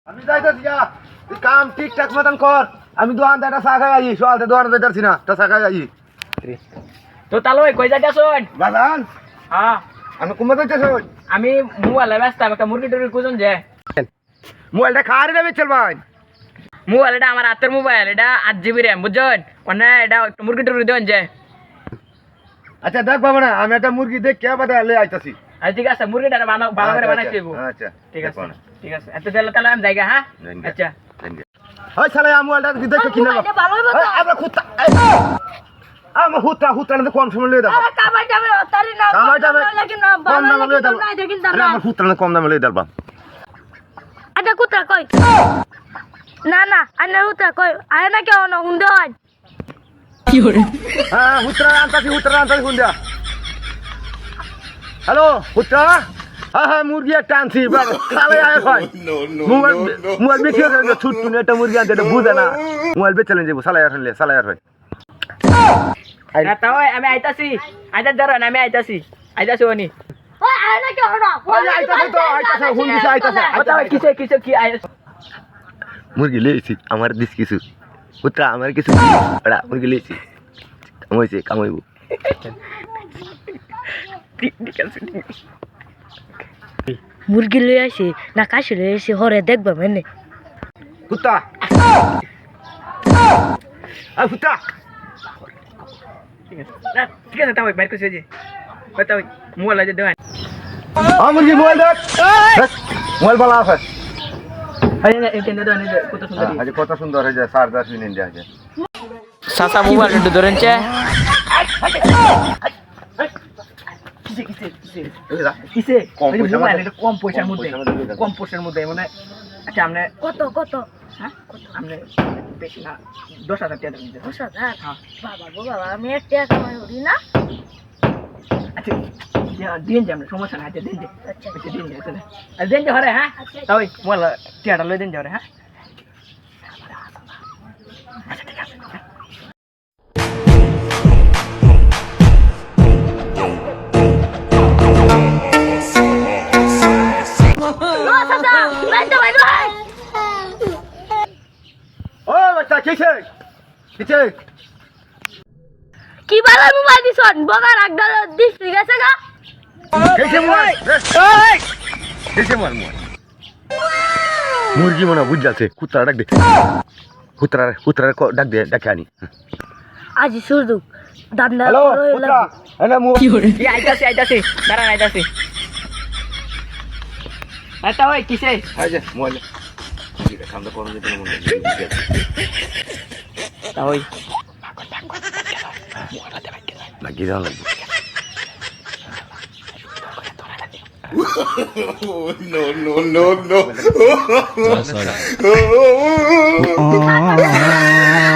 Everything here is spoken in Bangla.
আমি যাইতেছি যা তুই কাম ঠিকঠাক মতন কর আমি দোকানদারটা চা খাই আই সকালতে দোকানে যাইতাছি না তা চা খাই আই তো তাহলে কই যাইতাছন বাজান হ্যাঁ আমি কুম্বা যাইতেছ আমি মোবাইলে ব্যস্ত একটা মুরগি টুরগি কুজন যে মোবাইলটা খাওয়ারে যাবে চল ভাই মোবাইল এটা আমার হাতের মোবাইল এটা 8 GB র্যাম বুঝছেন মানে এটা একটা মুরগি টুরগি দেন যে আচ্ছা দেখ বাবা না আমি একটা মুরগি দেখ কে বাদা লয়ে আইতাছি আচ্ছা ঠিক আছে মুরগিটা ভালো করে বানাই দেব আচ্ছা ঠিক আছে ঠিক আছে এত তাহলে আমি যাইগা হ্যাঁ আচ্ছা ওই শালা এই মোবাইলটা দেখো কিনা আমরা খুঁতা আমার হুতরা না কম সময় লয়ে দাও আরে কামাই যাবে তারি না কামাই যাবে লাগি না কম দামে লয়ে দাও না দেখিন আরে আমার হুতরা না কম দামে লয়ে দাও আটা কুতা কই না না আনা হুতা কই আয় না কেউ না হুন্দ হয় কি করে হ্যাঁ হুতরা আনতাছি হুন দিয়া হ্যালো হুতরা হ্যাঁ মুরগি একটা আনছি খালে আয় ভাই মোবাইল বিক্রি করে ছুট্টু একটা মুরগি আনতে বুঝে না মোবাইল বেচে যাবো সালায়ার হয় না তাও আমি আইতাছি আইতা ধরেন আমি আইতাছি ওনি ওই আয় না কেউ না আইতাছে হুন দিছে আইতাছে কিসে কিসে কি আই মুরগি লইছি আমার দিস কিছু হুতরা আমার কিছু বড়া মুরগি লইছি কামাইবো মুরগি লই আসি না কাশি লই আসি হরে দেখবা মেনে কুত্তা কুত্তা ঠিক আছে তাও বাইর করছে যে তাও মোবাইল আছে দেন মুরগি মোবাইল দেখ মোবাইল বালা আছে কত সুন্দর হয়েছে সার দাস মিনিট দেওয়া যায় সাসা মোবাইল একটু ধরেনছে কম পয়সার মধ্যে মানে আচ্ছা আপনি কত হ্যাঁ আপনি বেশি না 10,000 টাকা দেবেন 10,000 বাবা গো বাবা আমি এক টাকা কামাই করি না আচ্ছা দিন যে আমরা সমস্যা না আছে দিন যে আচ্ছা দিন যে চলে আর দিন যে হরে হ্যাঁ তাই মোবাইল টিয়াটা লই দিন যে হরে হ্যাঁ আচ্ছা ঠিক আছে কি বালা মোবাইল দিছন বগার আগডাল দিস ঠিক আছে গা মুরগি মনে বুঝ যাচ্ছে কুত্তারা ডাক দে কুত্তারা ডাক দে ডাকে আনি আজি সুরদুক দান্দা হ্যালো কুত্তা এনা মু কি করে আইতাছি দাঁড়ান আইতাছি এটা ওই কিসে আইজা মোবাইল ঠিক আছে আমরা করুন দিতে মনে তা ওই লাগি দাও লাগি no.